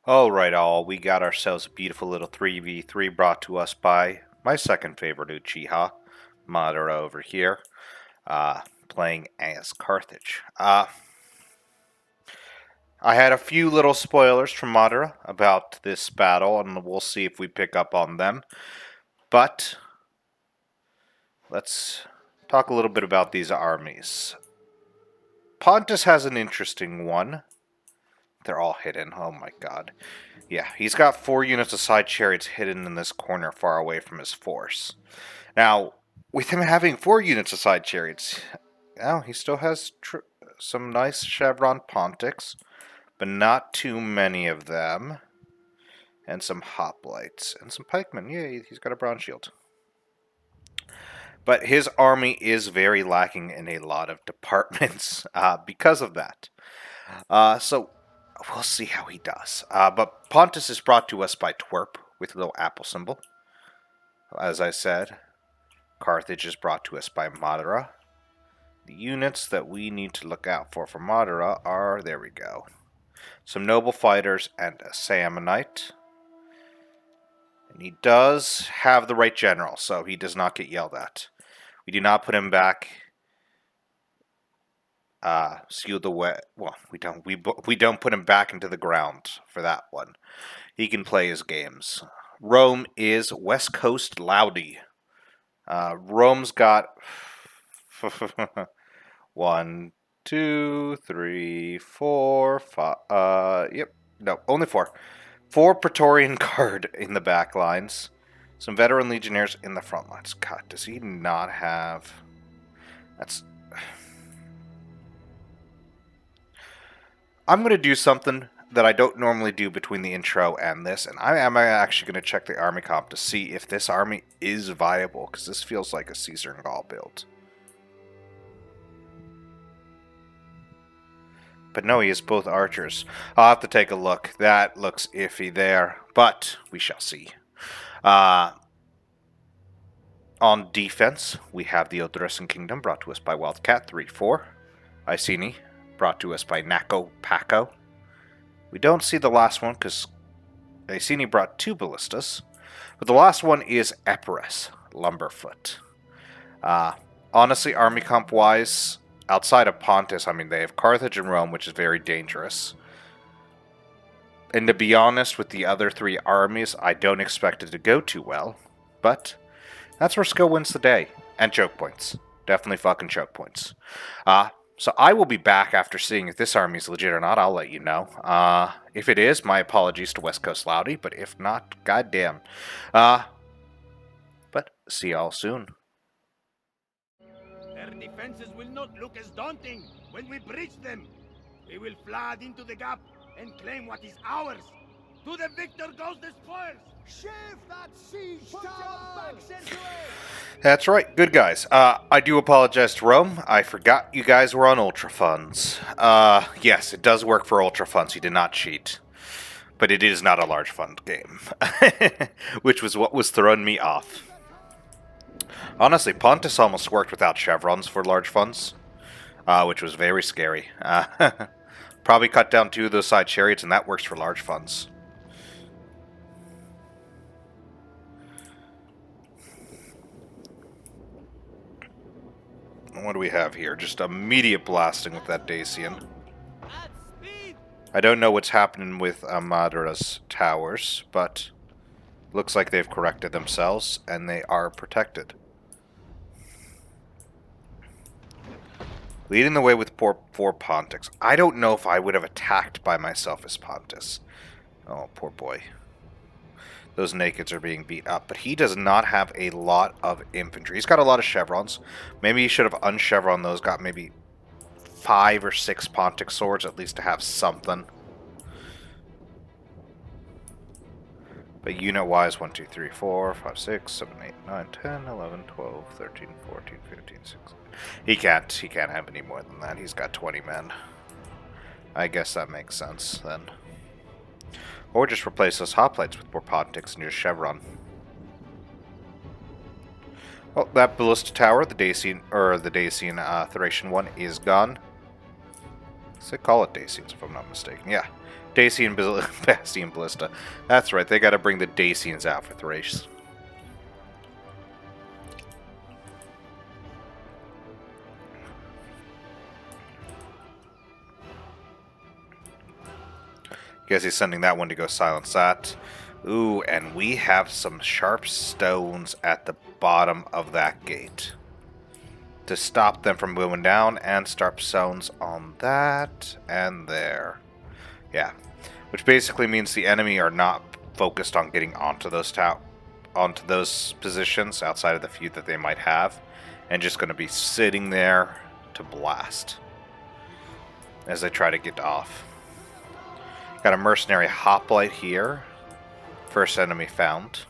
Alright all, we got ourselves a beautiful little 3v3 brought to us by my second favorite Uchiha, Madara over here, playing as Carthage. I had a few little spoilers from Madara about this battle, and we'll see if we pick up on them. But, let's talk a little bit about these armies. Pontus has an interesting one. They're all hidden, oh my god. Yeah, he's got 4 units of side chariots hidden in this corner far away from his force. Now, with him having 4 units of side chariots, now he still has some nice chevron pontics, but not too many of them. And some hoplites, and some pikemen. Yeah, he's got a bronze shield. But his army is very lacking in a lot of departments because of that. So we'll see how he does. But Pontus is brought to us by Twerp with a little apple symbol. As I said, Carthage is brought to us by Madara. The units that we need to look out for Madara are, there we go, some noble fighters and a Samonite. And he does have the right general, so he does not get yelled at. We do not put him back. Seal the way. Well, we don't put him back into the ground for that one. He can play his games. Rome is West Coast Loudy. Rome's got 1, 2, 3, 4, 5. Yep, no, only 4. 4 Praetorian Guard in the back lines. Some veteran legionnaires in the front lines. God, does he not have? That's. I'm going to do something that I don't normally do between the intro and this, and I am actually going to check the army comp to see if this army is viable, because this feels like a Caesar and Gaul build. But no, he is both archers. I'll have to take a look. That looks iffy there, but we shall see. On defense, we have the Odrysian Kingdom, brought to us by Wildcat 3-4. Iceni, brought to us by Nako Paco. We don't see the last one because Iceni brought 2 ballistas, but the last one is Epirus, Lumberfoot. Honestly, army comp wise, outside of Pontus, I mean, they have Carthage and Rome, which is very dangerous. And to be honest, with the other 3 armies, I don't expect it to go too well. But that's where skill wins the day. And choke points. Definitely fucking choke points. So I will be back after seeing if this army is legit or not. I'll let you know. If it is, my apologies to West Coast Loudy. But if not, goddamn. But see y'all soon. Their defenses will not look as daunting when we breach them. We will flood into the gap and claim what is ours. To the victor goes the spoils. Shift that siege tower! That's right, good guys. I do apologize to Rome. I forgot you guys were on Ultra Funds. Yes, it does work for Ultra Funds. He did not cheat. But it is not a large fund game. Which was what was throwing me off. Honestly, Pontus almost worked without chevrons for large funds. Which was very scary. Probably cut down 2 of those side chariots, and that works for large funds. What do we have here? Just immediate blasting with that Dacian. I don't know what's happening with Madara's towers, but looks like they've corrected themselves, and they are protected. Leading the way with 4 Pontics. I don't know if I would have attacked by myself as Pontus. Oh, poor boy. Those nakeds are being beat up, but he does not have a lot of infantry. He's got a lot of chevrons. Maybe he should have unchevroned those, got maybe 5 or 6 Pontic swords, at least to have something. But unit-wise, 1, 2, 3, 4, 5, 6, 7, 8, 9, 10, 11, 12, 13, 14, 15, 16. He can't have any more than that. He's got 20 men. I guess that makes sense, then. Or just replace those hoplites with more Pontics and just chevron. Well, that ballista tower, the Dacian Thracian one, is gone. So call it Dacians, if I'm not mistaken. Yeah. Dacian Bastion Ballista. That's right, they gotta bring the Dacians out for Thrace. Guess he's sending that one to go silence that. Ooh, and we have some sharp stones at the bottom of that gate to stop them from moving down, and sharp stones on that and there. Yeah, which basically means the enemy are not focused on getting onto those positions outside of the few that they might have, and just going to be sitting there to blast as they try to get off. Got a mercenary hoplite here. First enemy found.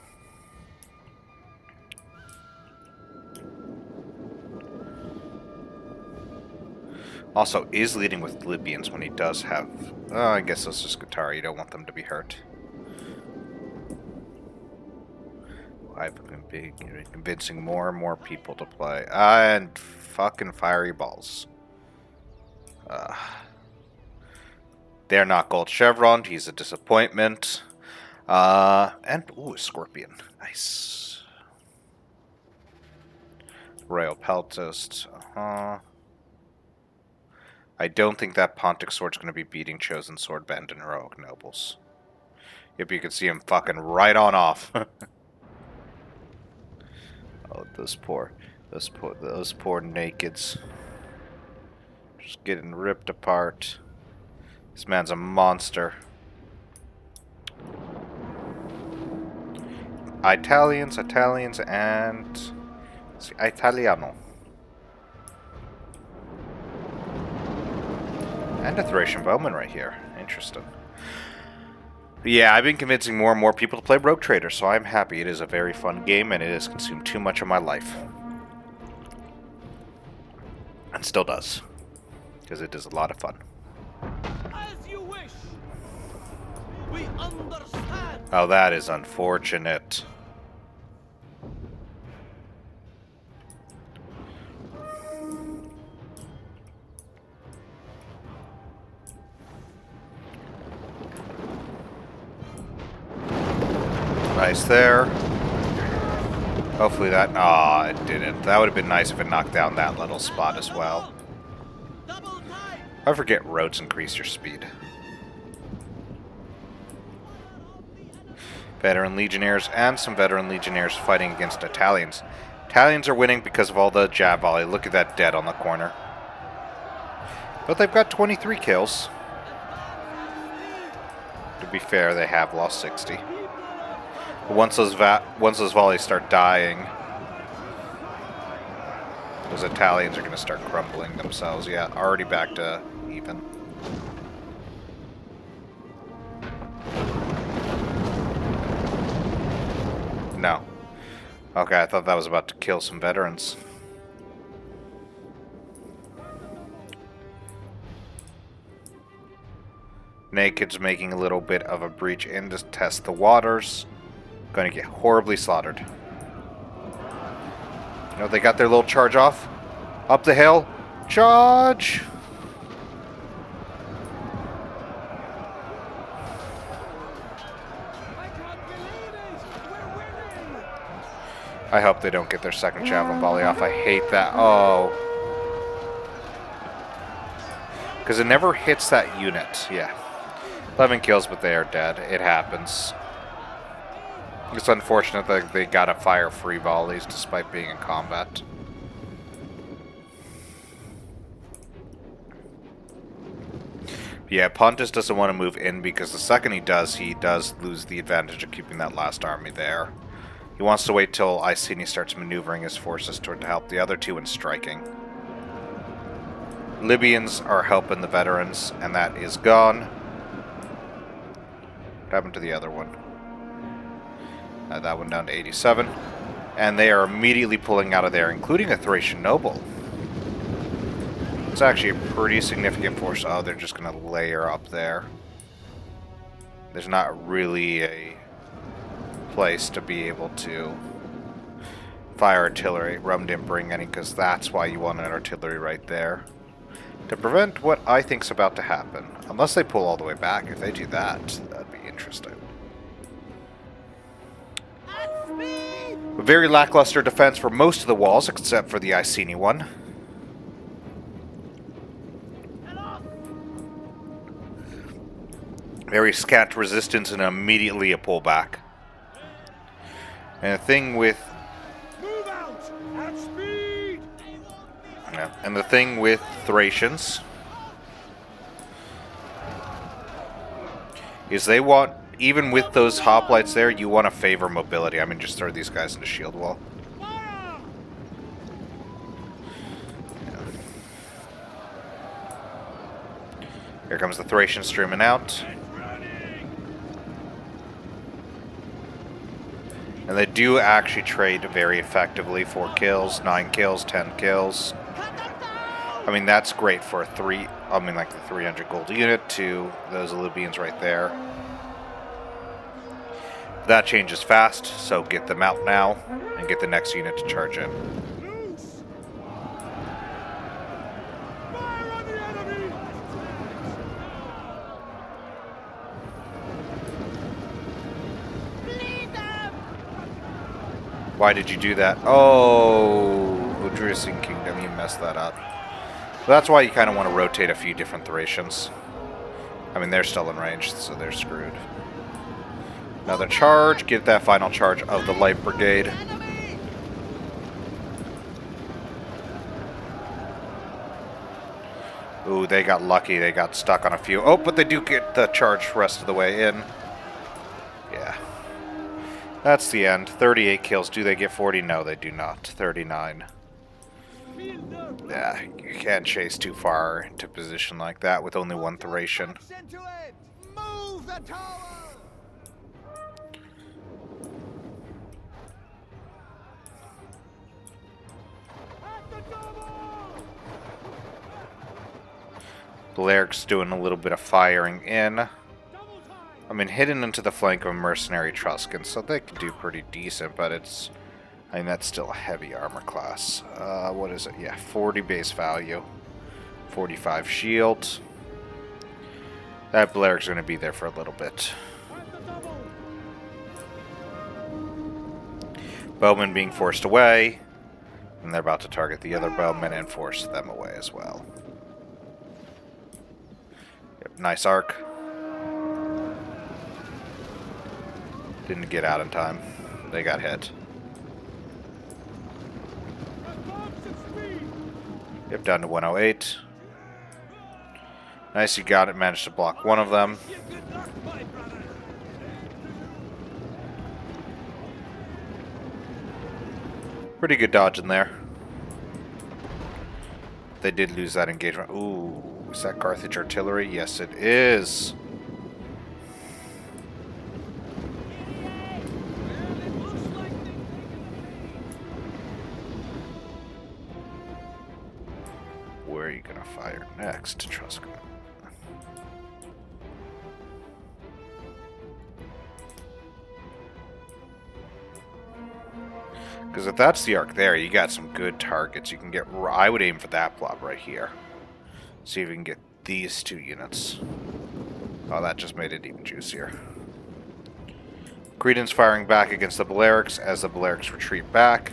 Also, is leading with Libyans when he does have... Oh, I guess that's just Qatar. You don't want them to be hurt. I've been convincing more and more people to play. And fucking fiery balls. They're not gold chevroned. He's a disappointment. And, ooh, a scorpion. Nice. Royal Peltist. I don't think that Pontic Sword's going to be beating Chosen Sword Band and Heroic Nobles. Yep, you can see him fucking right on off. Oh, those poor nakeds. Just getting ripped apart. This man's a monster. Italians, and... Italiano. And a Thracian Bowman right here. Interesting. But yeah, I've been convincing more and more people to play Rogue Trader, so I'm happy. It is a very fun game, and it has consumed too much of my life. And still does. Because it is a lot of fun. As you wish. We understand. Oh, that is unfortunate. Nice there. Hopefully that... Aw, it didn't. That would have been nice if it knocked down that little spot as well. I forget roads increase your speed. Veteran Legionnaires and some Veteran Legionnaires fighting against Italians. Italians are winning because of all the jab volley. Look at that dead on the corner. But they've got 23 kills. To be fair, they have lost 60. But once those volleys start dying, those Italians are going to start crumbling themselves. Yeah, already back to even. No. Okay, I thought that was about to kill some veterans. Naked's making a little bit of a breach in to test the waters. Going to get horribly slaughtered. You know, they got their little charge off. Up the hill. Charge! I hope they don't get their second javelin volley off. I hate that. Oh. Because it never hits that unit. Yeah. 11 kills, but they are dead. It happens. It's unfortunate that they gotta fire free volleys despite being in combat. Yeah, Pontus doesn't want to move in because the second he does lose the advantage of keeping that last army there. He wants to wait till Iceni starts maneuvering his forces to help the other two in striking. Libyans are helping the veterans, and that is gone. What happened to the other one? That one down to 87. And they are immediately pulling out of there, including a Thracian noble. It's actually a pretty significant force. Oh, they're just going to layer up there. There's not really a place to be able to fire artillery. Rum didn't bring any because that's why you want an artillery right there. to prevent what I think's about to happen. Unless they pull all the way back. If they do that, that'd be interesting. A very lackluster defense for most of the walls, except for the Iceni one. Very scant resistance and immediately a pullback. And the thing with... Move out! At speed! Yeah, and the thing with Thracians is they want, even with those hoplites there, you want to favor mobility. I mean, just throw these guys into shield wall. Here comes the Thracian streaming out. And they do actually trade very effectively. 4 kills, 9 kills, 10 kills. I mean, that's great for like the 300 gold unit to those Libyans right there. That changes fast, so get them out now and get the next unit to charge in. Fire on the enemy! Why did you do that? Oh, Odrysian Kingdom, you messed that up. So that's why you kind of want to rotate a few different Thracians. I mean, they're still in range, so they're screwed. Another charge. Get that final charge of the Light Brigade. Ooh, they got lucky. They got stuck on a few. Oh, but they do get the charge rest of the way in. Yeah. That's the end. 38 kills. Do they get 40? No, they do not. 39. Yeah, you can't chase too far into position like that with only one Thracian. Move the tower! Baleric's doing a little bit of firing in. I mean, hidden into the flank of a mercenary Etruscan, so they can do pretty decent, but it's... I mean, that's still a heavy armor class. What is it? Yeah, 40 base value. 45 shield. That Baleric's going to be there for a little bit. Bowmen being forced away. And they're about to target the other bowmen and force them away as well. Yep, nice arc. Didn't get out in time. They got hit. Yep, down to 108. Nice, you got it. Managed to block one of them. Pretty good dodge in there. They did lose that engagement. Ooh, is that Carthage artillery? Yes, it is. Where are you going to fire next, Etruscan? Because if that's the arc there, you got some good targets. You can get... I would aim for that blob right here. See if you can get these 2 units. Oh, that just made it even juicier. Credence firing back against the Balerics as the Balerics retreat back.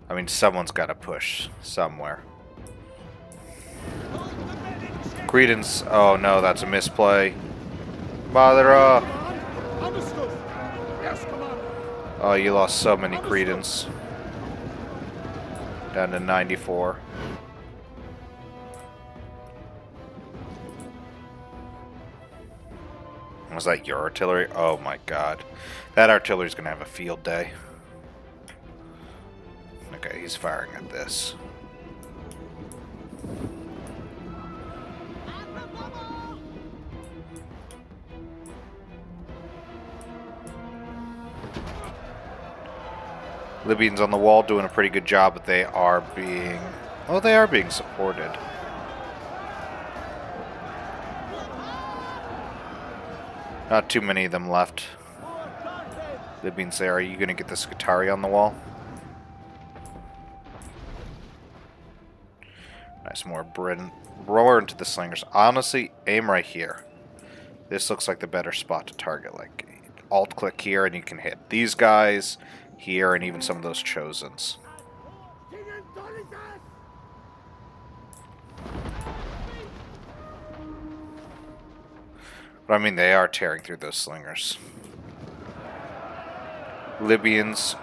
I mean, someone's got to push somewhere. Credence... Oh, no, that's a misplay. Madara! Oh, you lost so many Credence. Down to 94. Was that your artillery? Oh my god. That artillery's gonna have a field day. Okay, he's firing at this. Libyans on the wall doing a pretty good job, but they are being... Oh, they are being supported. Not too many of them left. Libyans there. Are you going to get the Scutari on the wall? Nice, more roar into the slingers. Honestly, aim right here. This looks like the better spot to target. Like, alt-click here and you can hit these guys here and even some of those Chosens. But I mean, they are tearing through those slingers. Libyans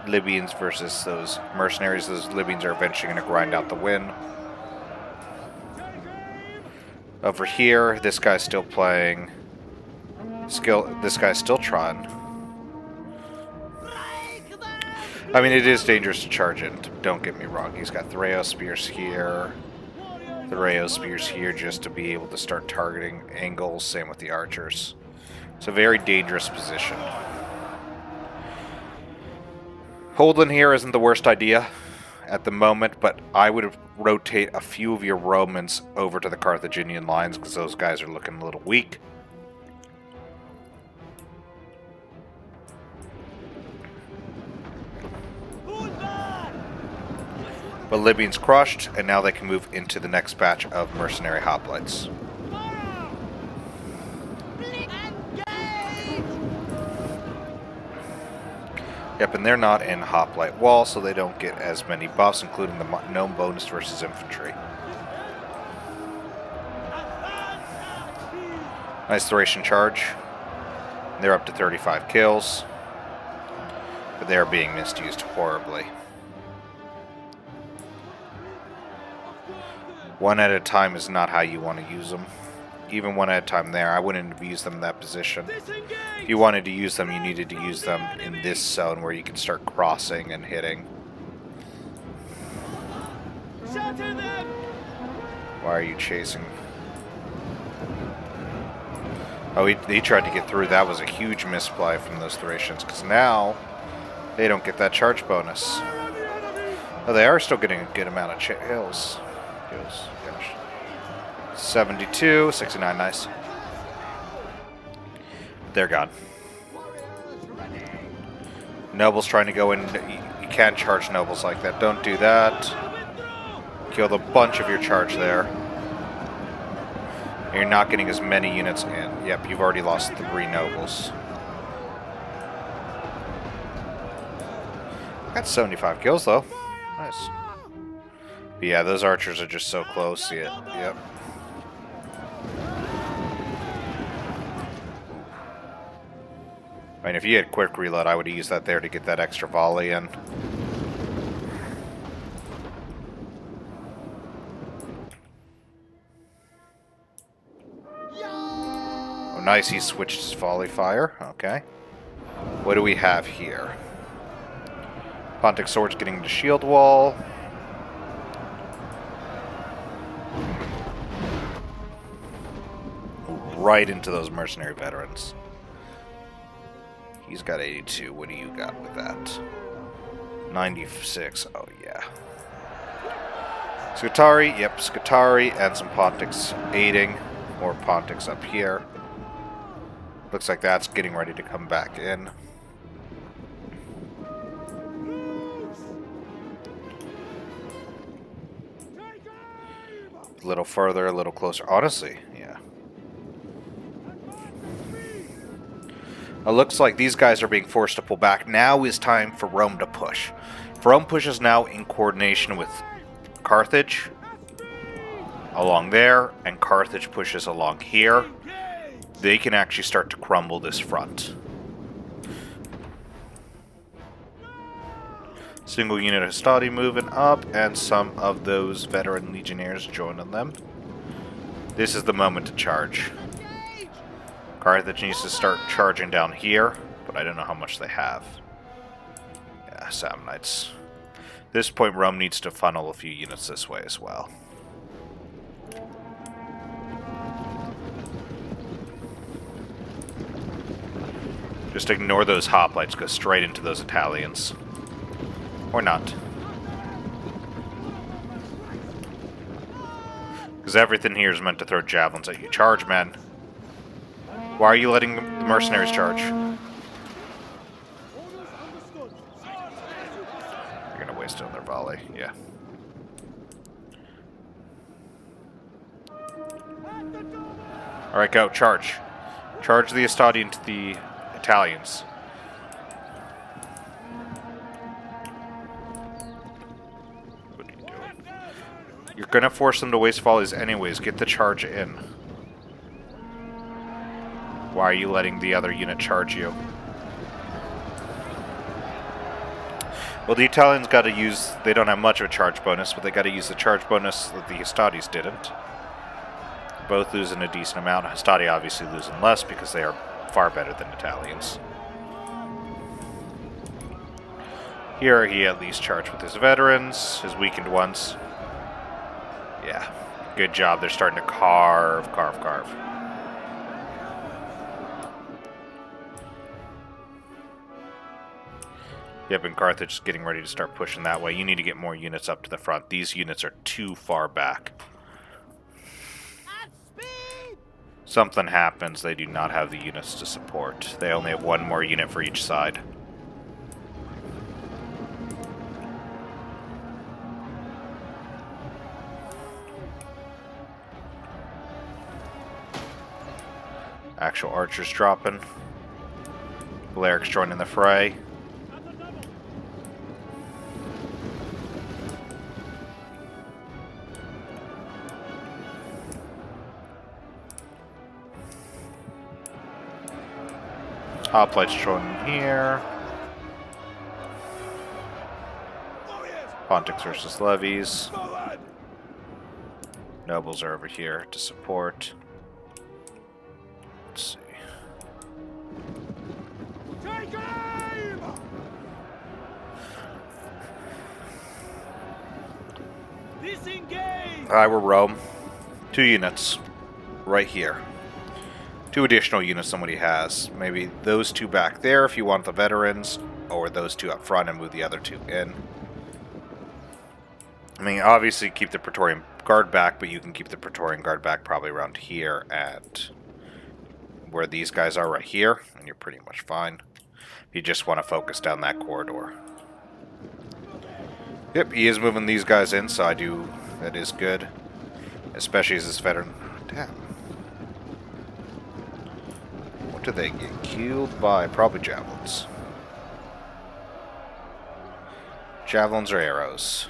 versus those mercenaries. Those Libyans are eventually going to grind out the win. Over here, this guy's still playing. This guy's still trying. I mean, it is dangerous to charge in. Don't get me wrong. He's got Threo spears here. Threo spears here just to be able to start targeting angles. Same with the archers. It's a very dangerous position. Holding here isn't the worst idea at the moment, but I would rotate a few of your Romans over to the Carthaginian lines because those guys are looking a little weak. But Libyans crushed, and now they can move into the next batch of mercenary hoplites. Yep, and they're not in hoplite wall, so they don't get as many buffs, including the gnome bonus versus infantry. Nice Thracian charge. They're up to 35 kills, but they're being misused horribly. One at a time is not how you want to use them. Even one at a time there, I wouldn't have used them in that position. If you wanted to use them, you needed to use them in this zone where you can start crossing and hitting. Why are you chasing? Oh, he tried to get through. That was a huge misplay from those Thracians, because now they don't get that charge bonus. Oh, they are still getting a good amount of kills. Gosh. 72, 69, nice. They're gone. Nobles trying to go in. You can't charge nobles like that. Don't do that. Killed a bunch of your charge there. You're not getting as many units in. Yep, you've already lost 3 nobles. Got 75 kills though. Nice. But yeah, those archers are just so close. See it? Yep. I mean, if you had quick reload, I would have used that there to get that extra volley in. Oh, nice. He switched his volley fire. Okay. What do we have here? Pontic Sword's getting into shield wall. Right into those mercenary veterans. He's got 82. What do you got with that? 96. Oh, yeah. Scutari. Yep, Scutari and some Pontics aiding. More Pontics up here. Looks like that's getting ready to come back in. A little further, a little closer. Honestly, yeah. It looks like these guys are being forced to pull back. Now is time for Rome to push. If Rome pushes now in coordination with Carthage along there, and Carthage pushes along here, they can actually start to crumble this front. Single unit Hastati moving up, and some of those veteran legionnaires joining them. This is the moment to charge. Carthage needs to start charging down here, but I don't know how much they have. Yeah, Samnites. At this point, Rome needs to funnel a few units this way as well. Just ignore those hoplites, go straight into those Italians. Or not. Because everything here is meant to throw javelins at you. Charge, men. Why are you letting the mercenaries charge? You're gonna waste another volley, yeah. Alright, go. Charge. Charge the Estadi into the Italians. What are you doing? You're gonna force them to waste volleys anyways. Get the charge in. Why are you letting the other unit charge you? Well, the Italians got to use... They don't have much of a charge bonus, but they got to use the charge bonus that the Hastadis didn't. Both losing a decent amount. Hastadi obviously losing less because they are far better than Italians. Here he at least charged with his veterans, his weakened ones. Yeah, good job. They're starting to carve. Yep, and Carthage is getting ready to start pushing that way. You need to get more units up to the front. These units are too far back. Something happens, they do not have the units to support. They only have one more unit for each side. Actual archers dropping. Valeric's joining the fray. Hoplites joining here. Pontics versus levies. Nobles are over here to support. Let's see. Take aim! Disengage! I will Rome. 2 units. Right here. 2 additional units somebody has. Maybe those 2 back there if you want the veterans, or those 2 up front and move the other 2 in. I mean, obviously keep the Praetorian Guard back, but you can keep the Praetorian Guard back probably around here at where these guys are right here, and you're pretty much fine. You just want to focus down that corridor. Yep, he is moving these guys in, so that is good. Especially as this veteran... Damn. What did they get killed by? Probably javelins. Javelins or arrows?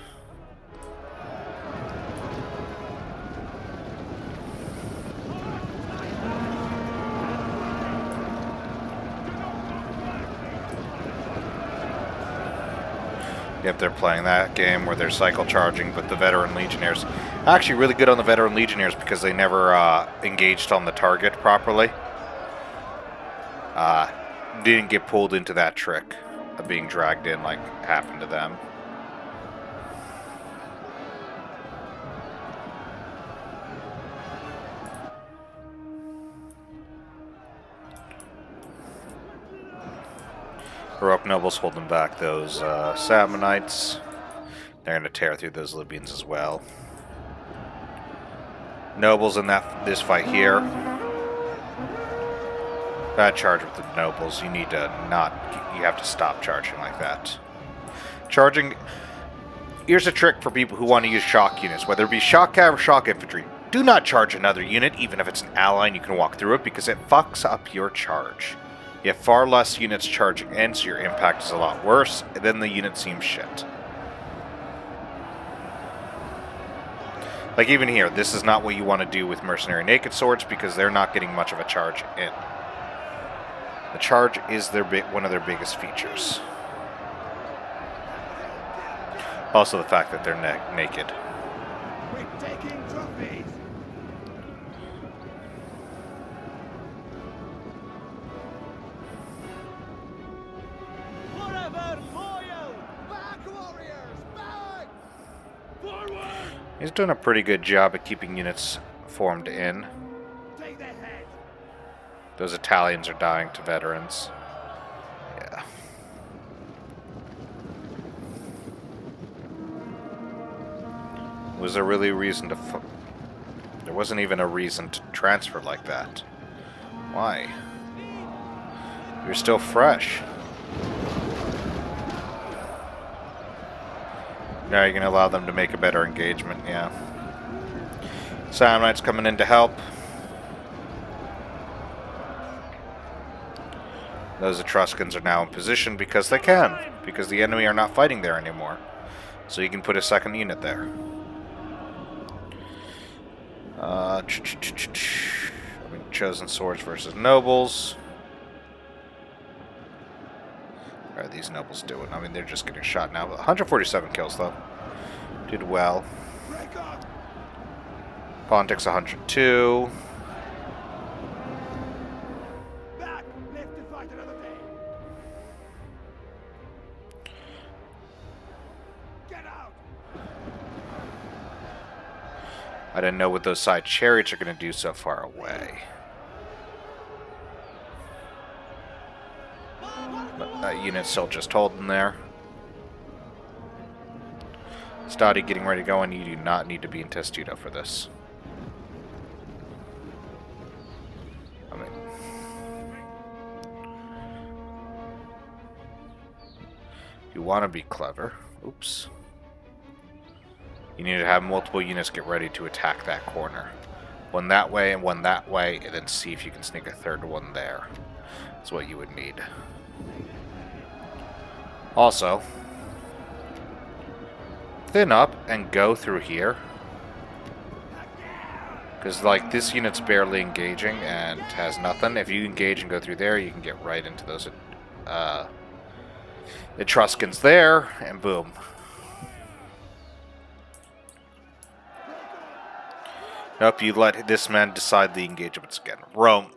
Yep, they're playing that game where they're cycle charging, but the veteran legionnaires... Actually really good on the veteran legionnaires because they never engaged on the target properly. Didn't get pulled into that trick of being dragged in like happened to them. Baroque nobles holding back those Samnites. They're going to tear through those Libyans as well. Nobles in this fight here. Bad charge with the nobles. You need to not... You have to stop charging like that. Charging... Here's a trick for people who want to use shock units, whether it be shock cav or shock infantry. Do not charge another unit, even if it's an ally and you can walk through it, because it fucks up your charge. You have far less units charging in, so your impact is a lot worse, and then the unit seems shit. Like even here, this is not what you want to do with mercenary naked swords, because they're not getting much of a charge in. The charge is one of their biggest features. Also the fact that they're naked. We're taking trophies! Forever loyal! Back, warriors! Back! Forward! He's doing a pretty good job at keeping units formed in. Take the head! Those Italians are dying to veterans. Yeah. Was there really a reason to... There wasn't even a reason to transfer like that. Why? You're still fresh. Now you're going to allow them to make a better engagement, yeah. Samnites coming in to help. Those Etruscans are now in position because they can, because the enemy are not fighting there anymore. So you can put a second unit there. I mean, chosen swords versus nobles. How are these nobles doing? I mean, they're just getting shot now. 147 kills, though. Did well. Pontic's 102. Back! Live to fight another day! Get out! I didn't know what those side chariots are going to do so far away. But that unit's still just holding there. Stadi getting ready to go, and you do not need to be in Testudo for this. I mean, you want to be clever. Oops. You need to have multiple units get ready to attack that corner. One that way and one that way, and then see if you can sneak a third one there. That's what you would need. Also, thin up and go through here. Because, like, this unit's barely engaging and has nothing. If you engage and go through there, you can get right into those Etruscans there, and boom. Nope, you let this man decide the engagements again. Rome.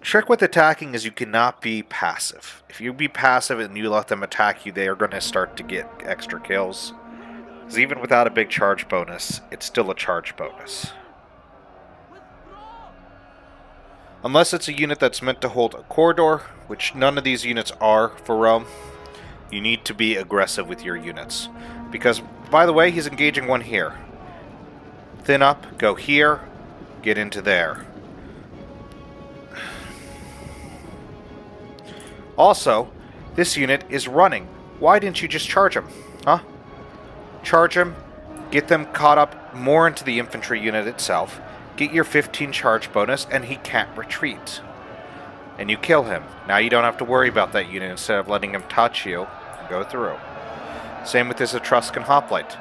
Trick with attacking is you cannot be passive. If you be passive and you let them attack you, they are going to start to get extra kills. Because even without a big charge bonus, it's still a charge bonus. Unless it's a unit that's meant to hold a corridor, which none of these units are for Rome, you need to be aggressive with your units. Because, by the way, he's engaging one here. Thin up, go here, get into there. Also, this unit is running. Why didn't you just charge him? Huh? Charge him, get them caught up more into the infantry unit itself, get your 15 charge bonus, and he can't retreat. And you kill him. Now you don't have to worry about that unit instead of letting him touch you and go through. Same with this Etruscan hoplite.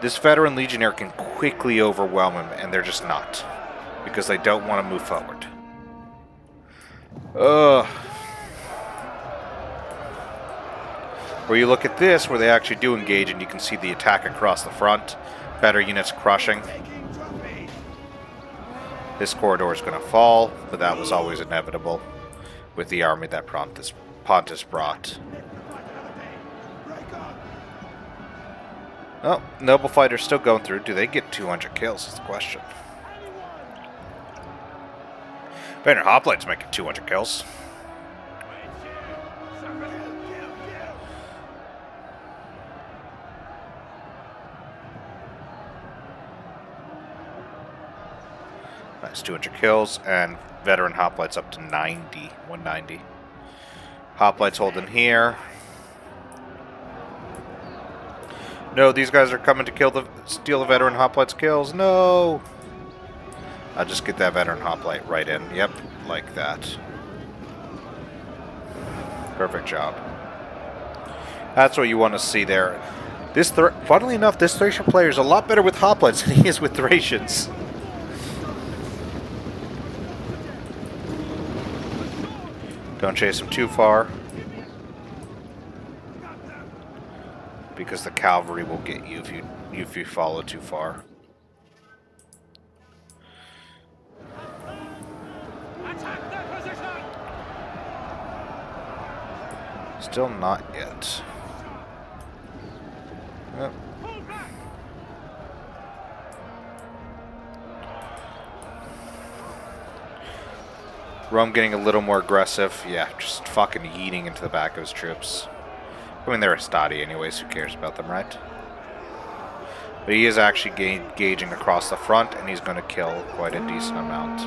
This veteran legionnaire can quickly overwhelm him, and they're just not. Because they don't want to move forward. Ugh. Where you look at this, where they actually do engage, and you can see the attack across the front. Better units crushing. This corridor is going to fall, but that was always inevitable with the army that Pontus brought. Oh, noble fighters still going through. Do they get 200 kills is the question. Banner Hoplites making 200 kills. Nice, 200 kills, and veteran hoplites up to 90, 190. Hoplites holding here. No, these guys are coming to steal the veteran hoplites' kills. No! I'll just get that veteran hoplite right in. Yep, like that. Perfect job. That's what you want to see there. Funnily enough, this Thracian player is a lot better with hoplites than he is with Thracians. Don't chase him too far, because the cavalry will get you if you follow too far. Attack their position! Still not yet. Yep. Pull back! Rome getting a little more aggressive. Yeah, just fucking yeeting into the back of his troops. I mean, they're Stadi anyways. Who cares about them, right? But he is actually gauging across the front, and he's going to kill quite a decent amount.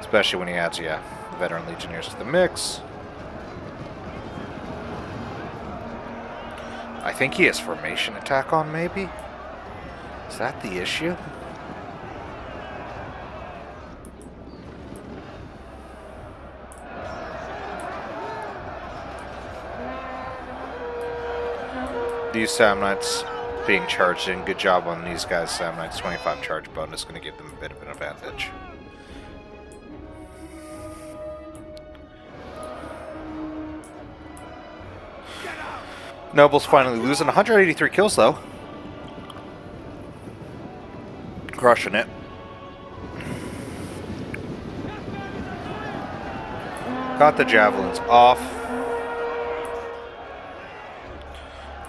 Especially when he adds, yeah, the veteran legionnaires to the mix. I think he has formation attack on, maybe? Is that the issue? These Samnites being charged in. Good job on these guys. Samnites 25 charge bonus going to give them a bit of an advantage. Nobles finally losing 183 kills though. Crushing it. Got the javelins off.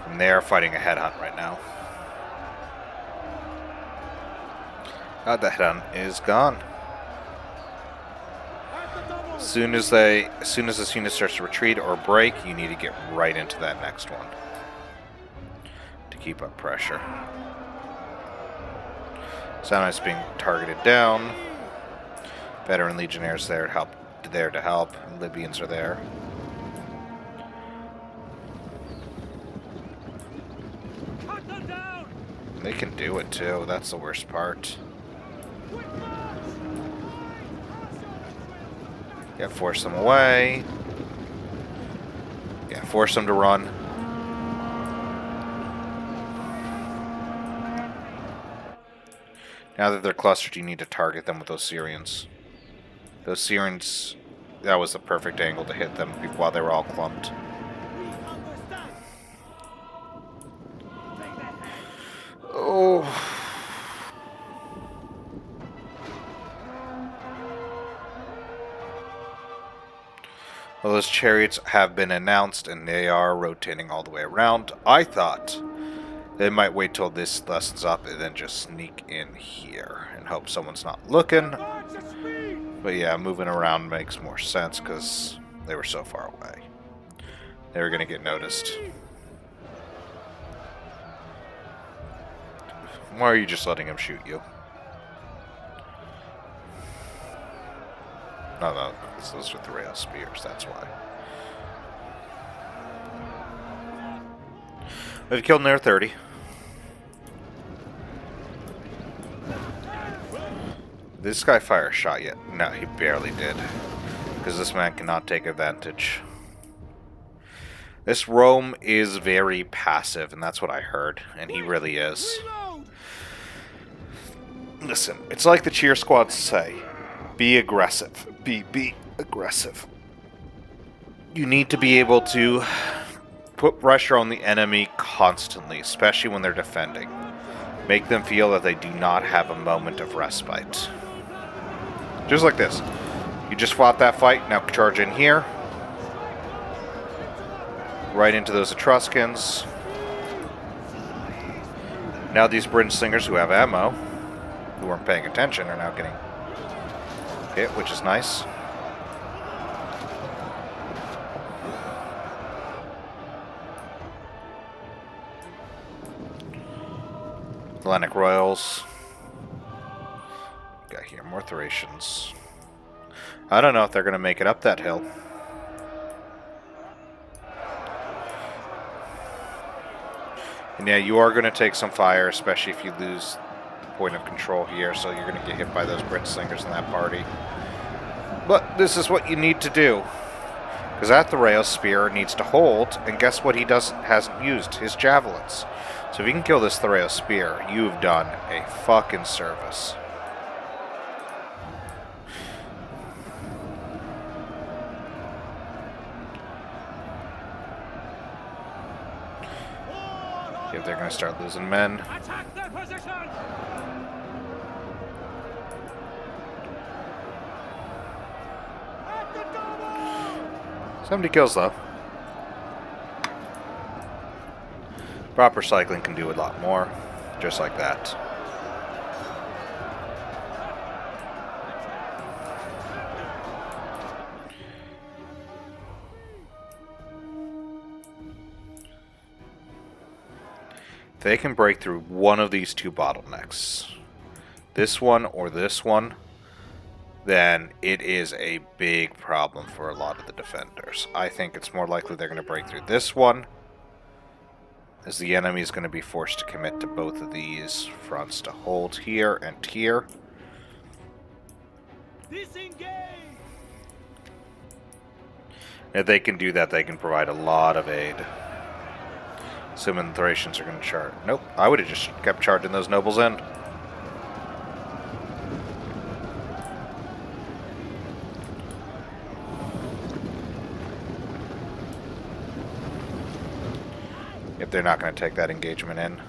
And they're fighting a headhunt right now. God, the headhunt is gone. As soon as this unit starts to retreat or break, you need to get right into that next one to keep up pressure. Samnite's being targeted down. Veteran Legionnaires there to help. Libyans are there. Cut them down! They can do it too. That's the worst part. Yeah, force them away. Yeah, force them to run. Now that they're clustered, you need to target them with those Syrians. Those Syrians, that was the perfect angle to hit them while they were all clumped. Oh. Well, those chariots have been announced, and they are rotating all the way around. I thought they might wait till this lessens up and then just sneak in here and hope someone's not looking. But yeah, moving around makes more sense because they were so far away. They were going to get noticed. Why are you just letting him shoot you? No, those are the rail spears, that's why. We've killed near 30. Did this guy fire a shot yet? No, he barely did. Because this man cannot take advantage. This Rome is very passive, and that's what I heard. And he really is. Listen, it's like the cheer squads say. Be aggressive. Be aggressive. You need to be able to put pressure on the enemy constantly, especially when they're defending. Make them feel that they do not have a moment of respite. Just like this. You just fought that fight, now charge in here. Right into those Etruscans. Now these British slingers who have ammo, who weren't paying attention, are now getting hit, which is nice. Hellenic Royals. Got here more Thracians. I don't know if they're going to make it up that hill. And yeah, you are going to take some fire, especially if you lose point of control here, so you're going to get hit by those Brit slingers in that party. But this is what you need to do. Because that Thraeus spear needs to hold, and guess what he hasn't used? His javelins. So if you can kill this Thraeus spear, you've done a fucking service. If they're going to start losing men. Attack their position! 70 kills though. Proper cycling can do a lot more, just like that. If they can break through one of these two bottlenecks, this one or this one, then it is a big problem for a lot of the defenders. I think it's more likely they're going to break through this one, as the enemy is going to be forced to commit to both of these fronts to hold here and here. Disengage! If they can do that, they can provide a lot of aid. Assuming the Thracians are going to charge. Nope, I would have just kept charging those nobles in. If they're not going to take that engagement in.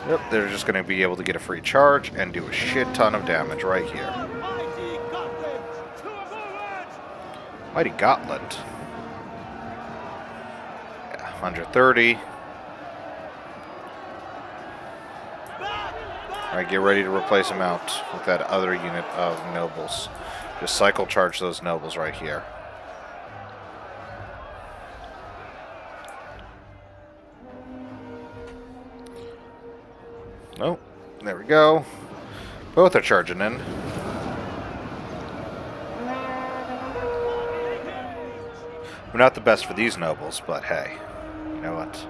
Yep, they're just going to be able to get a free charge and do a shit ton of damage right here. Mighty Gotland! To a forward! Mighty Gotland. Yeah, 130. Alright, get ready to replace him out with that other unit of nobles. Just cycle charge those nobles right here. Oh, there we go. Both are charging in. We're not the best for these nobles, but hey, you know what?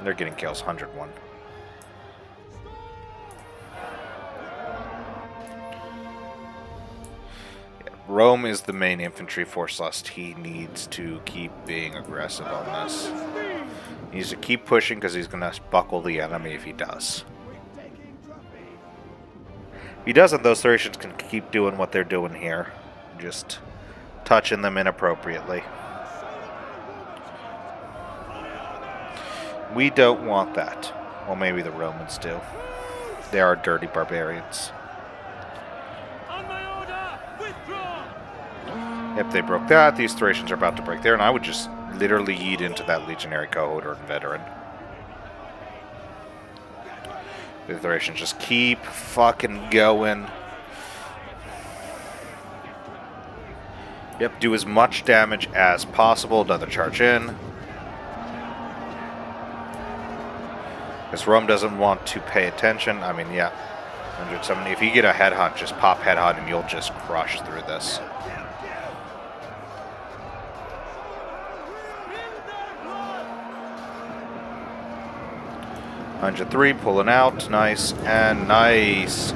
They're getting kills, 101. Yeah, Rome is the main infantry force list. He needs to keep being aggressive on this. He needs to keep pushing because he's going to buckle the enemy if he does. If he doesn't, those Thracians can keep doing what they're doing here. Just touching them inappropriately. We don't want that. Well, maybe the Romans do. They are dirty barbarians. On my order, withdraw! If they broke that, these Thracians are about to break there, and I would just literally yeet into that legionary cohort or veteran. The Thracians just keep fucking going. Yep, do as much damage as possible. Another charge in. Because Rome doesn't want to pay attention. I mean, yeah. 170. If you get a headhunt, just pop headhunt and you'll just crush through this. 103, pulling out. Nice and nice.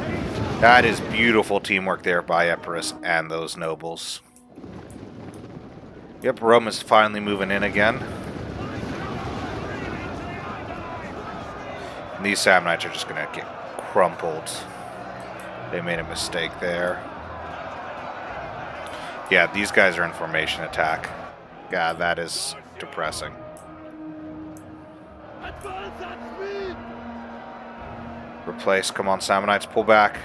That is beautiful teamwork there by Epirus and those nobles. Yep, Rome is finally moving in again. And these Samnites are just going to get crumpled. They made a mistake there. Yeah, these guys are in formation attack. God, that is depressing. Replace. Come on, Samnites, pull back.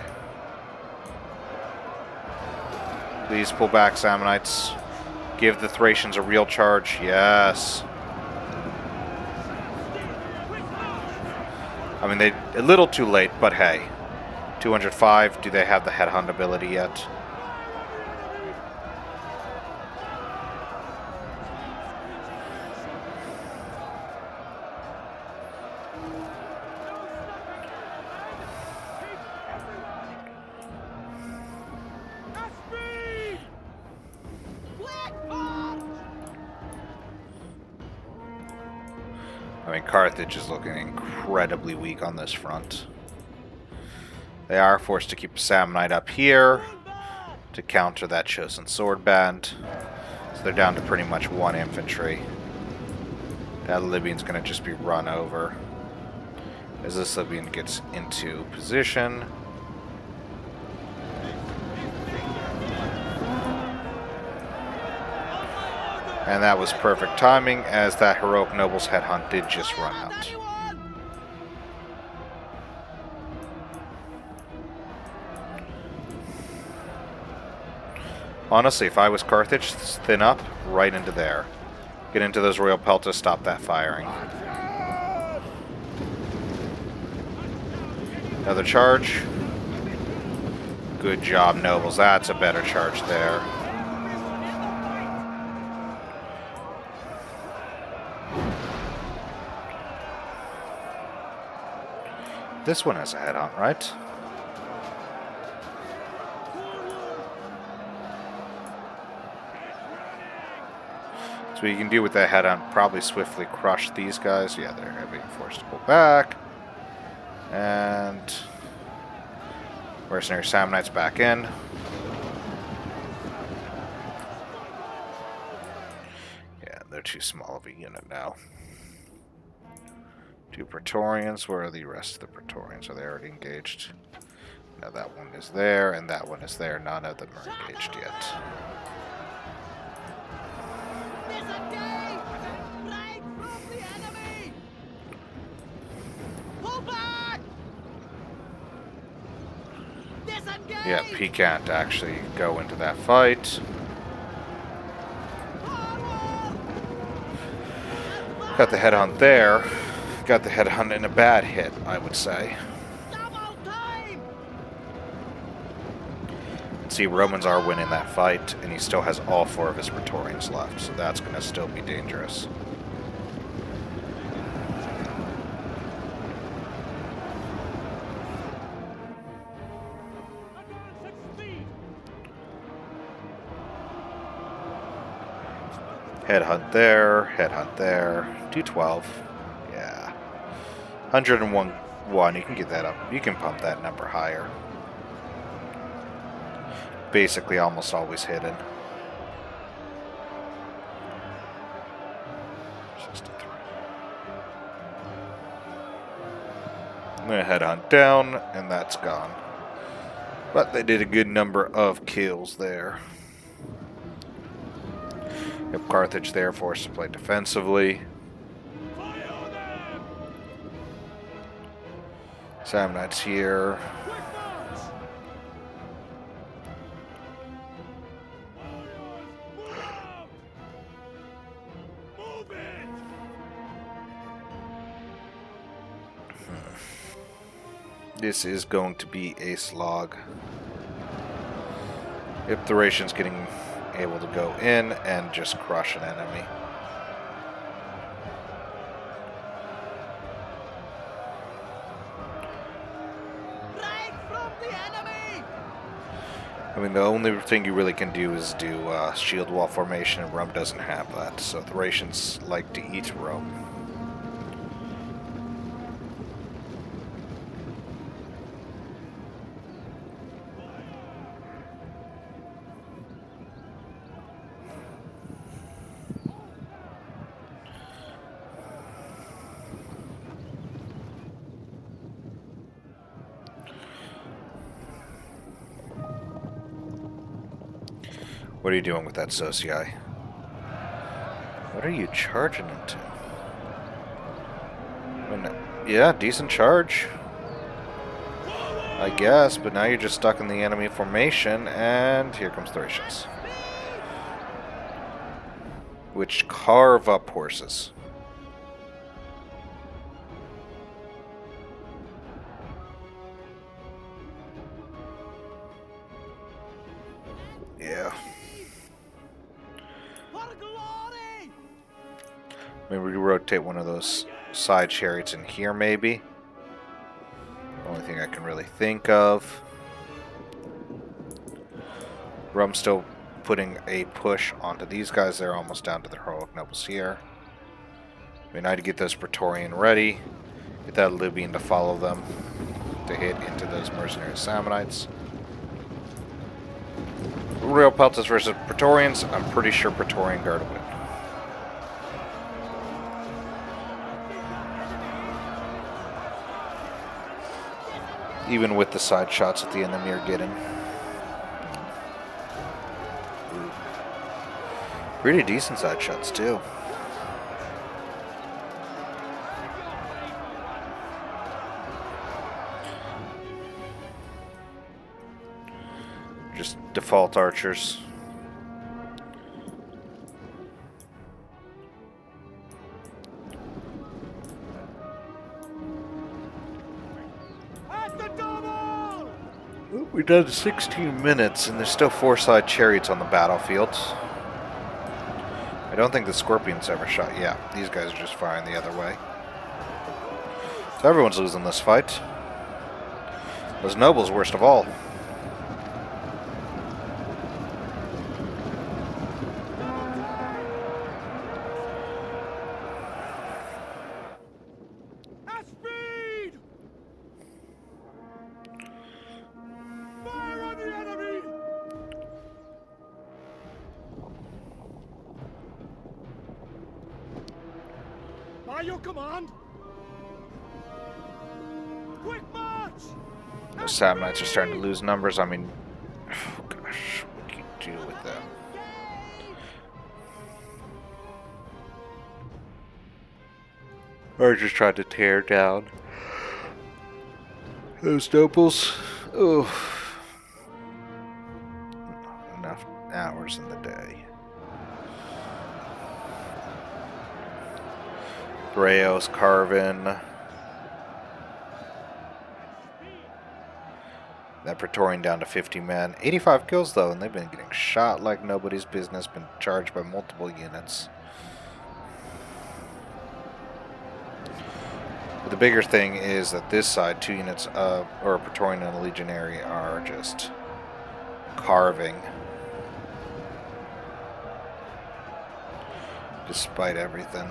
Please pull back, Samnites. Give the Thracians a real charge. Yes. I mean, they a little too late, but hey. 205. Do they have the headhunt ability yet? I mean, Carthage is looking incredibly weak on this front. They are forced to keep a Samnite up here to counter that Chosen Sword Band. So they're down to pretty much one infantry. That Libyan's going to just be run over. As this Libyan gets into position. And that was perfect timing, as that heroic noble's headhunt did just run out. Honestly, if I was Carthage, thin up right into there. Get into those Royal Peltas, stop that firing. Another charge. Good job, nobles. That's a better charge there. This one has a headhunt, right? So we can do with that head on, probably swiftly crush these guys. Yeah, they're being forced to pull back. And Mercenary Samnites back in. Yeah, they're too small of a unit now. 2 Praetorians. Where are the rest of the Praetorians? Are they already engaged? No, that one is there, and that one is there. None of them are engaged yet. Disengage! Right from the enemy! Pull back! Disengage! Yep, he can't actually go into that fight. Got the headhunt there. Got the headhunt in a bad hit, I would say. Double time! See, Romans are winning that fight, and he still has all 4 of his Praetorians left, so that's going to still be dangerous. Headhunt there, headhunt there. 212. Yeah. 101. You can get that up. You can pump that number higher. Basically almost always hidden. 63. I'm going to headhunt down, and that's gone. But they did a good number of kills there. Yep, Carthage there, forced to play defensively. Samnites here. This is going to be a slog. If the Thracian's getting able to go in and just crush an enemy. Right from the enemy! I mean, the only thing you really can do is do shield wall formation, and Rome doesn't have that, so Thracians like to eat Rome. What are you doing with that Socii? What are you charging into? Yeah, decent charge. I guess, but now you're just stuck in the enemy formation, and here comes Thracians. Which carve up horses. Yeah. Maybe we rotate one of those side chariots in here, maybe. Only thing I can really think of. Rome's still putting a push onto these guys. They're almost down to their heroic nobles here. We need to get those Praetorian ready. Get that Libyan to follow them to hit into those mercenary Samnites. Real Peltas versus Praetorians. I'm pretty sure Praetorian Guard will win. Even with the side shots that the enemy are getting. Ooh. Pretty decent side shots, too. Just default archers. We've done 16 minutes, and there's still 4 side chariots on the battlefield. I don't think the Scorpions ever shot. Yeah, these guys are just firing the other way. So everyone's losing this fight. Those nobles, worst of all. By your command. Quick march! The Samnites are starting to lose numbers. I mean, oh gosh, what can you do with them? Or just trying to tear down those nobles. Oh, not enough hours in the day. Breos, Carvin. That Praetorian down to 50 men. 85 kills though, and they've been getting shot like nobody's business, been charged by multiple units. But the bigger thing is that this side, 2 units or a Praetorian and a Legionary are just carving. Despite everything.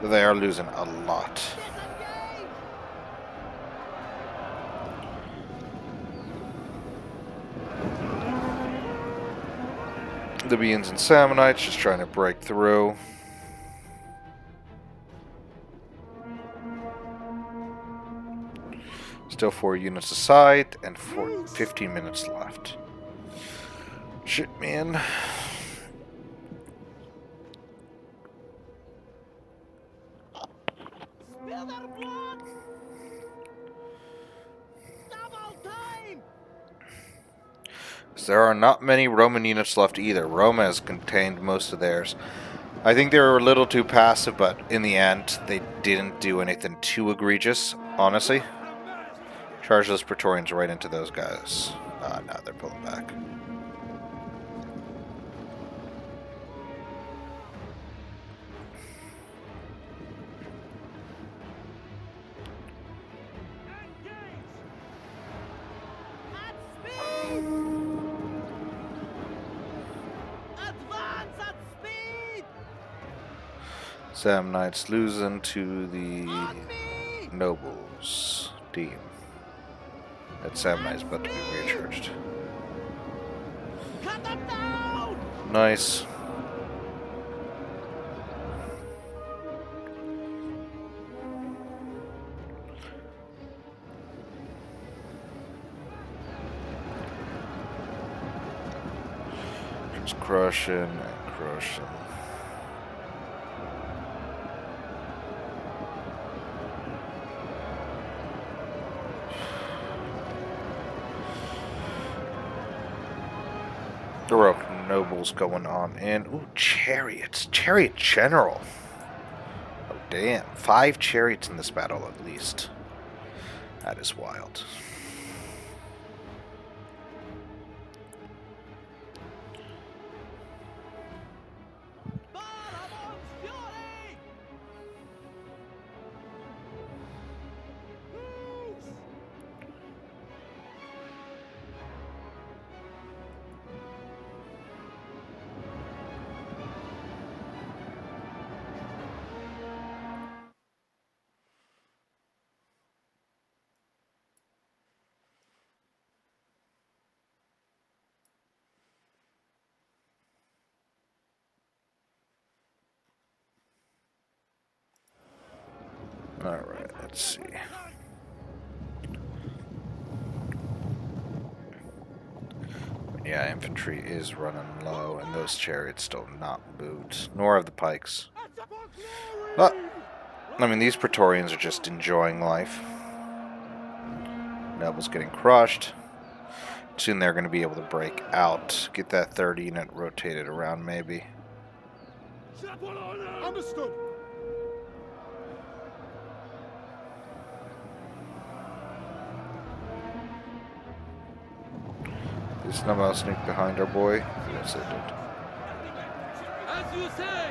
They are losing a lot. The Beans and Sammonites just trying to break through. Still 4 units aside and 15 minutes left. Shit, man. Spill their blood! Double time! There are not many Roman units left either. Rome has contained most of theirs. I think they were a little too passive, but in the end, they didn't do anything too egregious, honestly. Charge those Praetorians right into those guys. Ah, now they're pulling back. At speed! Advance at speed! Samnites losing to the On me! nobles team. That Samnite's about to be recharged. Cut them down! Nice. Just crushing and crushing. There were nobles going on in. Ooh, chariots. Chariot general. Oh, damn. 5 chariots in this battle at least. That is wild. Baramon's fury! Loose! Alright, let's see. Yeah, infantry is running low, and those chariots still not moved, nor have the pikes. But, I mean, these Praetorians are just enjoying life. Nobles getting crushed. Soon they're going to be able to break out. Get that 3rd unit rotated around, maybe. Understood. Did somehow sneak behind our boy? Yes, they did. As you say!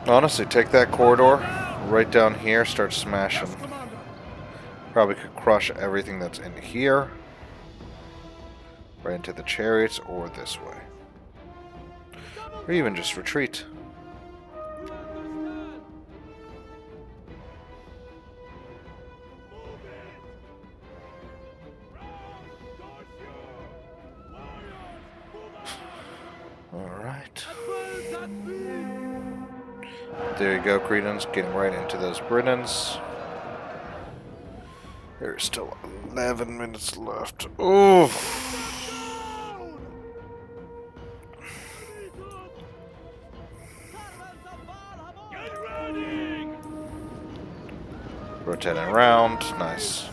Honestly, take that corridor right down here, start smashing. Probably could crush everything that's in here. Right into the chariots or this way. Or even just retreat. Alright. Advance at speed! There you go, Cretans. Getting right into those Britons. There's still 11 minutes left. Oh! Get running! Rotating around. Nice.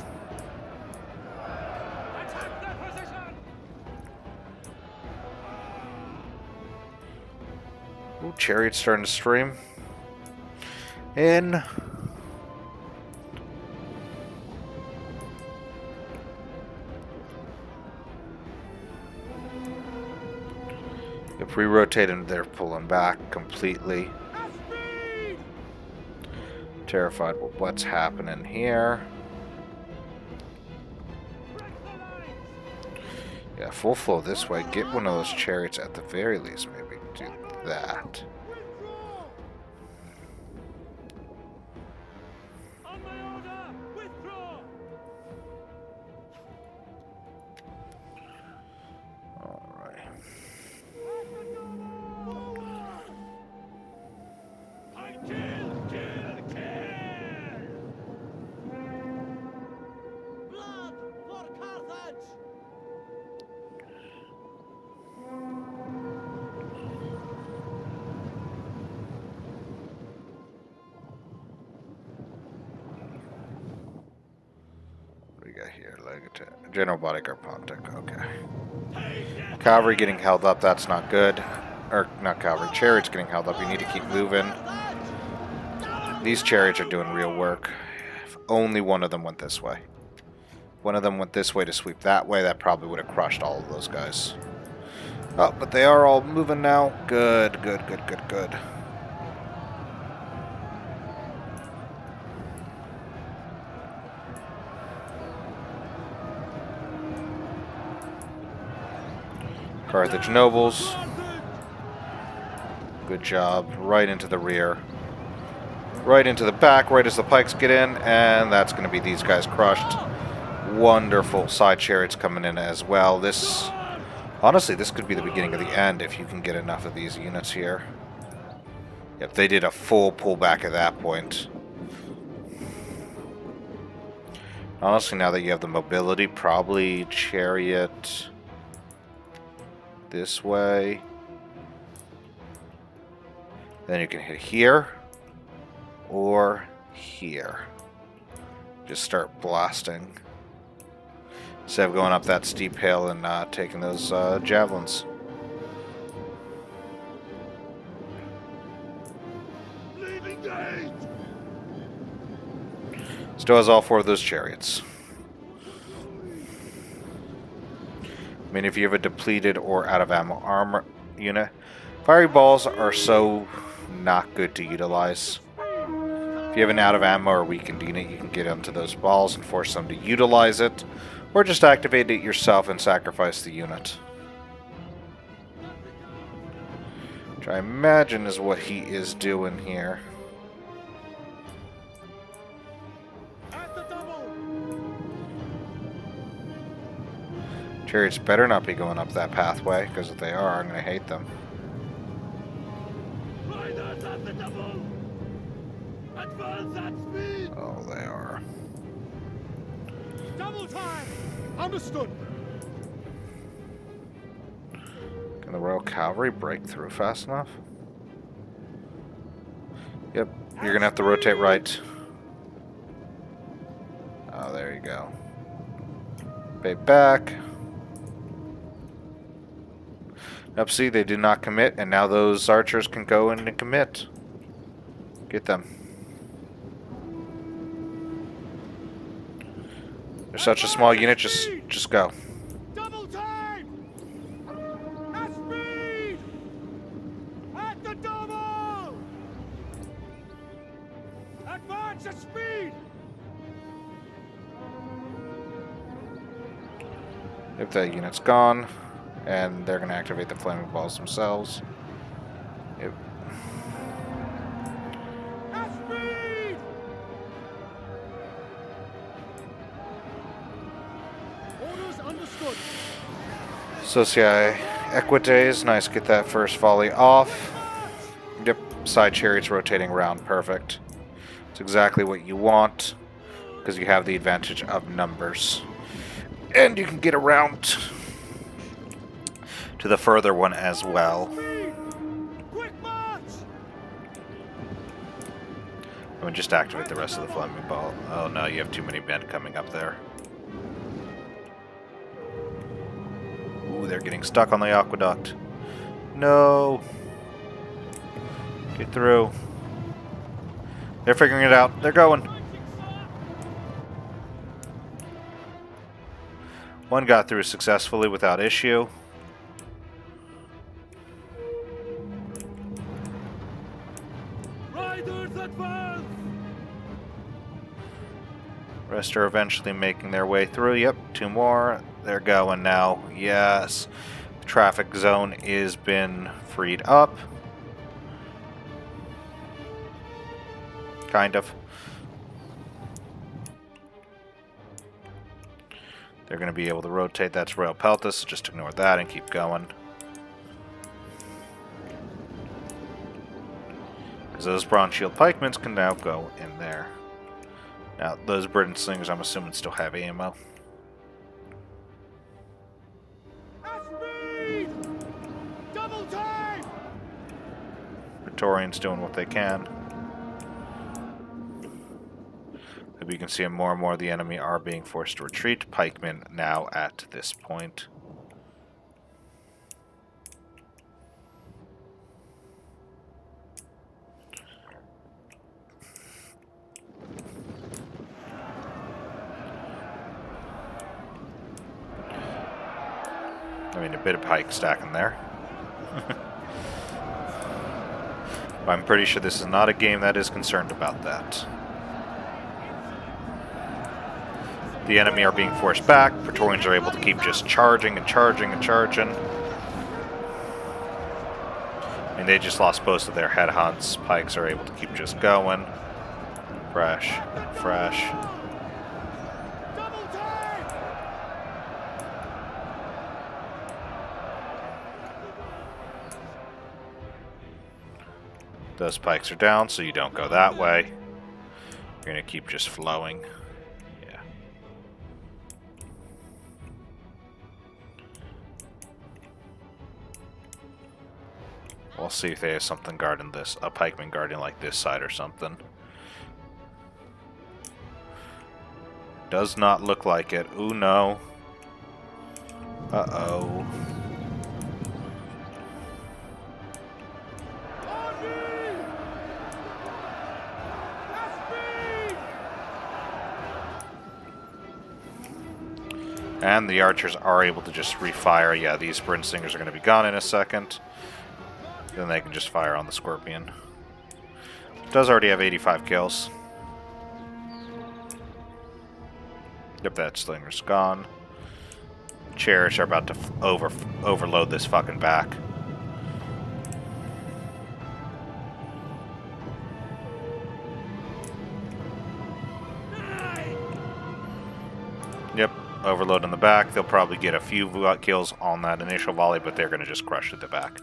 Attack their position! Ooh, Chariot's starting to stream. In. If we rotate them, they're pulling back completely. At speed! Terrified with what's happening here. Break the lines! Yeah, full flow this way. Get one of those chariots at the very least. Maybe do that. Withdraw! On my order! Withdraw! Alright. I kill! Blood for Carthage! What do we got here? General Bodyguard Pontic. Okay. Cavalry getting held up. That's not good. Or, not cavalry. Chariots getting held up. You need to keep moving. These chariots are doing real work. If only one of them went this way. One of them went this way to sweep that way. That probably would have crushed all of those guys. Oh, but they are all moving now. Good, good, good, good, good. Carthage nobles. Good job. Right into the rear. Right into the back, right as the pikes get in, and that's going to be these guys crushed. Wonderful side chariots coming in as well. This, honestly, this could be the beginning of the end if you can get enough of these units here. Yep, they did a full pullback at that point. Honestly, now that you have the mobility, probably chariot this way. Then you can hit here or here. Just start blasting instead of going up that steep hill and taking those javelins. Leaving gate! Still has all 4 of those chariots. I mean, if you have a depleted or out of ammo armor unit, fiery balls are so not good to utilize. If you have an out of ammo or weakened unit, you can get onto those balls and force them to utilize it, or just activate it yourself and sacrifice the unit. Which I imagine is what he is doing here. At the double! Chariots better not be going up that pathway, because if they are, I'm going to hate them. Riders at the double! Advance at speed! Oh, they are. Double time! Understood! Can the Royal Cavalry break through fast enough? Yep, you're going to have to rotate right. Oh, there you go. Bay back. Nope, see, they did not commit, and now those archers can go in and commit. Get them. They're such a small unit, just go. Double time! At speed! At the double! Advance at speed! If that unit's gone, and they're going to activate the flaming balls themselves. Yep. At speed! Orders understood. So see, Equites, nice. Get that first volley off. Yep, side chariots rotating around. Perfect. It's exactly what you want, because you have the advantage of numbers. And you can get around to the further one as well. Quick march! I'm going to just activate the rest of the flaming ball. Oh no, you have too many men coming up there. Ooh, they're getting stuck on the aqueduct. No! Get through. They're figuring it out. They're going. One got through successfully without issue. Riders advance! Rest are eventually making their way through. Yep, two more. They're going now. Yes. The traffic zone is been freed up. Kind of. They're going to be able to rotate. That's Royal Peltis. Just ignore that and keep going. Because those Bronze Shield Pikemans can now go in there. Now, those Britain Slingers, I'm assuming, still have ammo. At speed! Double time! Praetorians doing what they can. But you can see more and more of the enemy are being forced to retreat. Pikemen now at this point. I mean, a bit of pike stacking there. But I'm pretty sure this is not a game that is concerned about that. The enemy are being forced back. Praetorians are able to keep just charging and charging and charging. I mean, they just lost most of their headhunts. Pikes are able to keep just going. Fresh, fresh. Double time! Those pikes are down, so you don't go that way. You're going to keep just flowing. Yeah. We'll see if they have something guarding this. A pikeman guarding like this side or something. Does not look like it. Ooh, no. Uh-oh. And the archers are able to just refire. Yeah, these Bryn Singers are going to be gone in a second. Then they can just fire on the Scorpion. It does already have 85 kills. Yep, that Slinger's gone. Cherish are about to overload this fucking back. Yep, overload in the back. They'll probably get a few kills on that initial volley, but they're going to just crush at the back.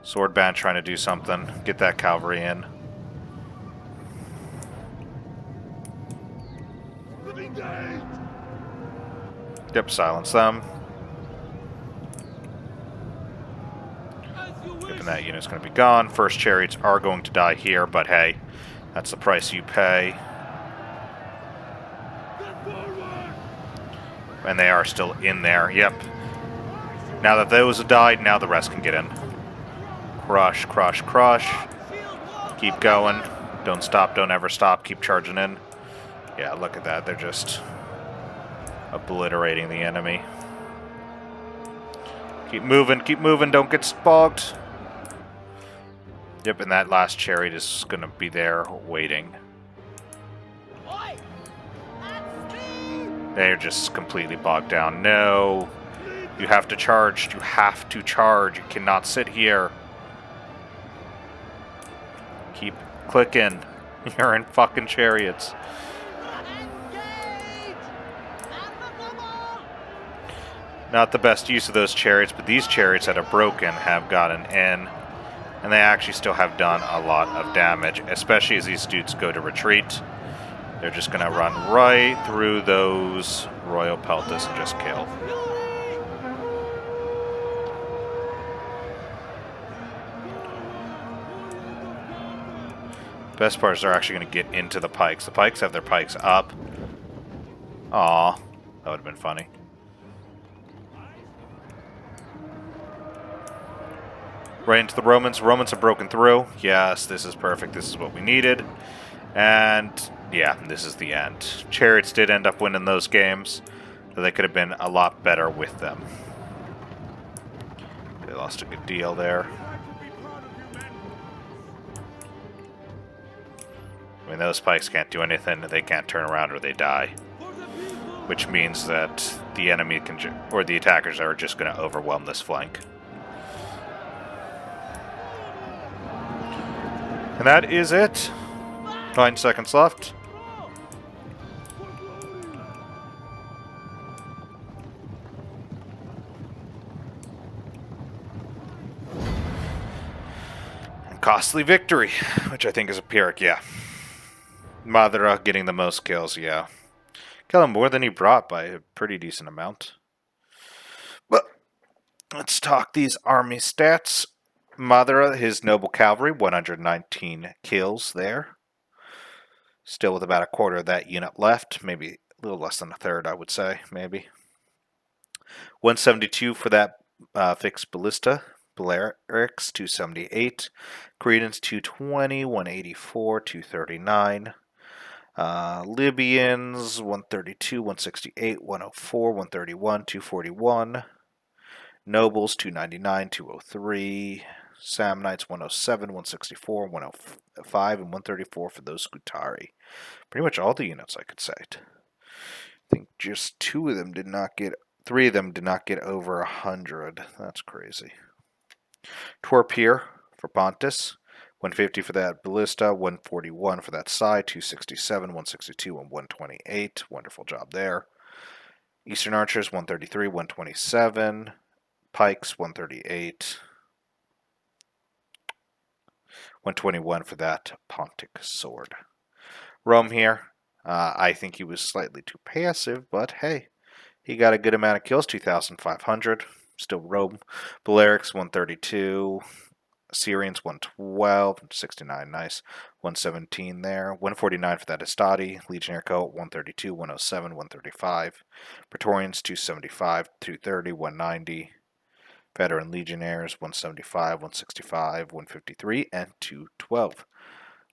Sword band trying to do something. Get that cavalry in. Yep, silence them. Yep, and that unit's going to be gone. First chariots are going to die here, but hey, that's the price you pay. And they are still in there. Yep. Now that those have died, now the rest can get in. Crush, crush, crush. Keep going. Don't stop, don't ever stop. Keep charging in. Yeah, look at that. They're just obliterating the enemy. Keep moving, don't get bogged. Yep, and that last chariot is going to be there waiting. They're just completely bogged down. No. You have to charge. You have to charge. You cannot sit here. Keep clicking. You're in fucking chariots. Not the best use of those chariots, but these chariots that are broken have gotten in, and they actually still have done a lot of damage, especially as these dudes go to retreat. They're just going to run right through those Royal Peltas and just kill. Best part is they're actually going to get into the pikes. The pikes have their pikes up. Aw, that would have been funny. Right into the Romans. Romans have broken through. Yes, this is perfect. This is what we needed. And yeah, this is the end. Chariots did end up winning those games, but they could have been a lot better with them. They lost a good deal there. I mean, those pikes can't do anything. They can't turn around or they die. Which means that the enemy can, or the attackers are just going to overwhelm this flank. And that is it. 9 seconds left. And costly victory, which I think is a Pyrrhic, yeah. Madara getting the most kills, yeah. Killing more than he brought by a pretty decent amount. But let's talk these army stats. Madara, his noble cavalry, 119 kills there. Still with about a quarter of that unit left. Maybe a little less than a third, I would say, maybe. 172 for that fixed ballista. Balearics, 278. Credence, 220. 184, 239. Libyans, 132, 168, 104, 131, 241. Nobles, 299, 203. Samnites, 107, 164, 105, and 134 for those Scutari. Pretty much all the units, I could say. I think just 2 of them did not get... 3 of them did not get over 100. That's crazy. Torpir for Pontus. 150 for that ballista, 141 for that side, 267, 162, and 128. Wonderful job there. Eastern Archers, 133, 127. Pikes, 138. 121 for that Pontic sword. Rome here. I think he was slightly too passive, but hey, he got a good amount of kills, 2,500. Still Rome. Balearics, 132. Syrians, 112. 69, nice. 117 there. 149 for that Estati. Legionnaire Coat, 132, 107, 135. Praetorians, 275, 230, 190. Veteran Legionnaires, 175, 165, 153, and 212.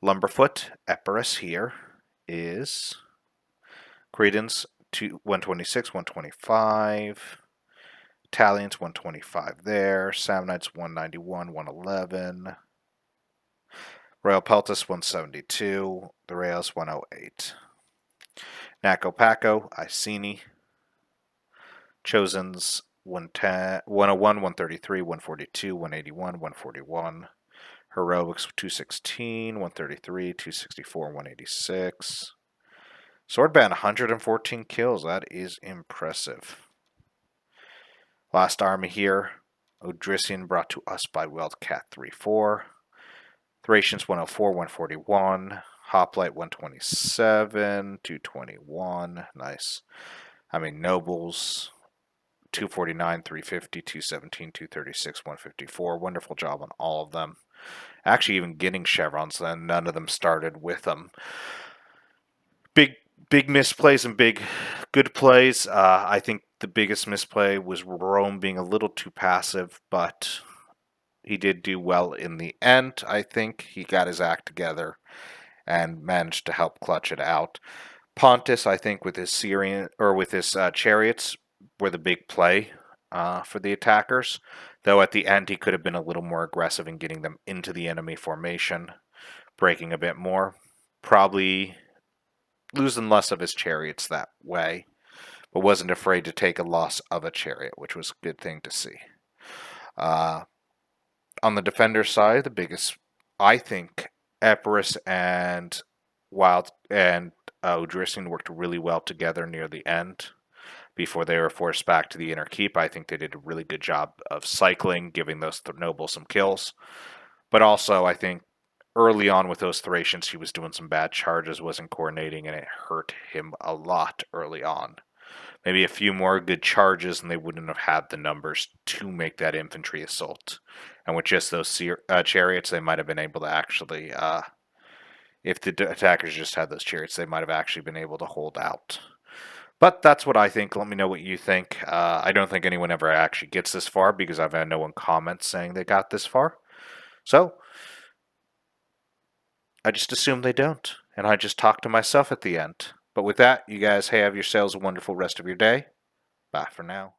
Lumberfoot, Epirus here is Credence, 126, 125. Italians, 125 there. Samnites, 191, 111. Royal Peltas, 172. The Rails, 108. Naco Paco, Iceni. Chosen's, 110, 101, 133, 142, 181, 141. Heroics, 216, 133, 264, 186. Swordband, 114 kills. That is impressive. Last army here. Odrysian brought to us by Wildcat 3-4. Thracians, 104, 141. Hoplite, 127, 221. Nice. I mean, Nobles, 249, 350, 217, 236, 154. Wonderful job on all of them. Actually, even getting chevrons, then none of them started with them. Big misplays and big good plays. I think the biggest misplay was Rome being a little too passive, but he did do well in the end. I think he got his act together and managed to help clutch it out. Pontus, I think, with his chariots, were the big play for the attackers. Though at the end, he could have been a little more aggressive in getting them into the enemy formation, breaking a bit more. Probably losing less of his chariots that way, but wasn't afraid to take a loss of a chariot, which was a good thing to see. On the defender side, the biggest, I think, Epirus and Odrysian worked really well together near the end. before they were forced back to the inner keep. I think they did a really good job of cycling, giving those nobles some kills. But also, I think early on with those Thracians, he was doing some bad charges, wasn't coordinating, and it hurt him a lot early on. Maybe a few more good charges, and they wouldn't have had the numbers to make that infantry assault. And with just those chariots, they might have been able to actually, if the attackers just had those chariots, they might have actually been able to hold out. But that's what I think. Let me know what you think. I don't think anyone ever actually gets this far because I've had no one comment saying they got this far. So, I just assume they don't. And I just talk to myself at the end. But with that, you guys have yourselves a wonderful rest of your day. Bye for now.